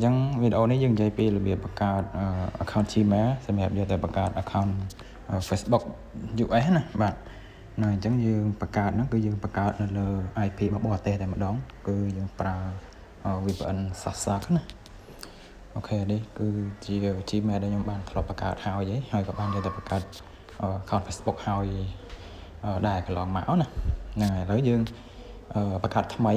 ចឹងវីដេអូនេះយើងនិយាយពីរបៀបបង្កើត account Gmail សម្រាប់យកទៅបង្កើត account Facebook US ណាបាទនៅអញ្ចឹងយើងបង្កើតហ្នឹងគឺយើងបង្កើតនៅលើ IP របស់បរទេសតែម្ដងគឺយើងប្រើ VPN Sasach ណាអូខេនេះគឺជា Gmail ដែលខ្ញុំបានធ្លាប់បង្កើតហើយក៏បានយកទៅបង្កើត account Facebook ហើយដែរកន្លងមកណាហ្នឹងហើយឥឡូវយើងបង្កើតថ្មី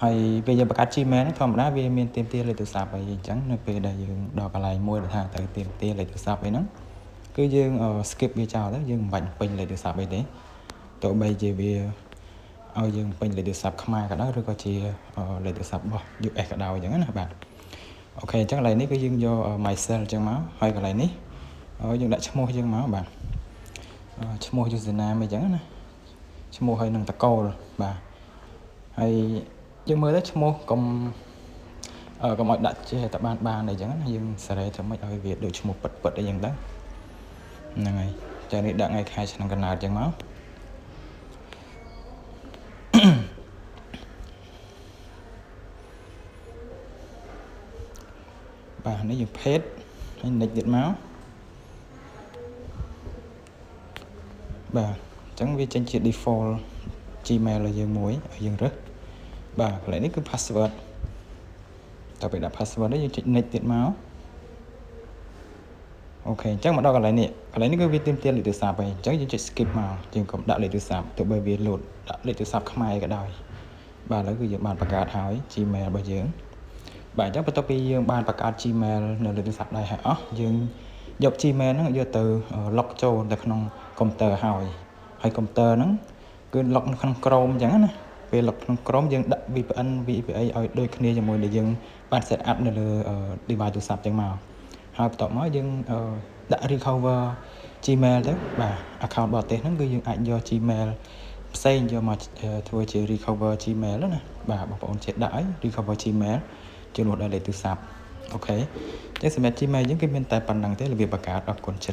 ហើយពេលយើងបង្កើត Gmail ហ្នឹងធម្មតាវាមានទាមទារលេខទូរស័ព្ទអីអញ្ចឹងនៅពេលដែលយើងដល់កន្លែងមួយដែលថាត្រូវទាមទារលេខទូរស័ព្ទអីហ្នឹងគឺយើង skip វាចោលទៅយើងមិនបាច់ពេញលេខទូរស័ព្ទអីទេទោះបីជាវាឲ្យយើងពេញលេខទូរស័ព្ទខ្មែរក៏ដោយឬក៏ជាលេខទូរស័ព្ទរបស់ US ក៏ដោយអញ្ចឹងណាបាទអូខេអញ្ចឹងកន្លែងនេះគឺយើងយក myself អញ្ចឹងមកហើយកន្លែងនេះយើងដាក់ឈ្មោះយើងមកបាទឈ្មោះ username អីចឹងណាឈ្មោះហើយនឹងតកូលបាទហើយយើងមើលទៅឈ្មោះកុំឲ្យដាក់ចេះតែបានអីចឹងណាយើងសេរីធ្វើម៉េចឲ្យវាដូចឈ្មោះពិតអីចឹងទៅហ្នឹងហើយចានេះដាក់ថ្ងៃខែឆ្នាំកណ្ដាលចឹងមកបាទនេះយើង page ហើយ next ទៀតមកបាទអញ្ចឹងវាចេញជា default Gmail របស់យើងមួយឲ្យយើងរើសបាទកន្លែងនេះគឺ password តើពេលដាក់ password នេះយើងចុច next ទៀតមកអូខេអញ្ចឹងមកដល់កន្លែងនេះគឺវាទាមទារលេខទូរស័ព្ទហើយអញ្ចឹងយើងចុច skip មកយើងកុំដាក់លេខទូរស័ព្ទទោះបីវា load ដាក់លេខទូរស័ព្ទខ្មែរក៏ដោយបាទឥឡូវគឺយើងបានបង្កើតហើយ Gmail របស់យើងបាទអញ្ចឹងបន្ទាប់ពីយើងបានបង្កើត Gmail នៅលើទូរស័ព្ទដៃហើយអស់យើងយក Gmail ហ្នឹងយកទៅ log ចូលទៅក្នុងកុំព្យូទ័រហើយកុំព្យូទ័រហ្នឹងគឺ log នៅក្នុង Chrome អញ្ចឹងណាពេល log ក្នុង Chrome យើងដាក់ VPN VPA ឲ្យដូចគ្នាជាមួយដែលយើងបាន set up នៅលើ device ទូរស័ព្ទអញ្ចឹងមកហើយបន្ទាប់មកយើងដាក់ recover Gmail ទៅបាទ account បរទេសហ្នឹងគឺយើងអាចយក Gmail ផ្សេងយកមកធ្វើជា recover Gmail ណាបាទបងប្អូនចេះដាក់ឲ្យ recover Gmail ជំនួសដល់លេខទូរស័ព្ទអូខេអញ្ចឹងសម្រាប់ Gmail យើងគឺមានតែប៉ុណ្្នឹងទេរបៀបបង្កើតអរគុណច្រើន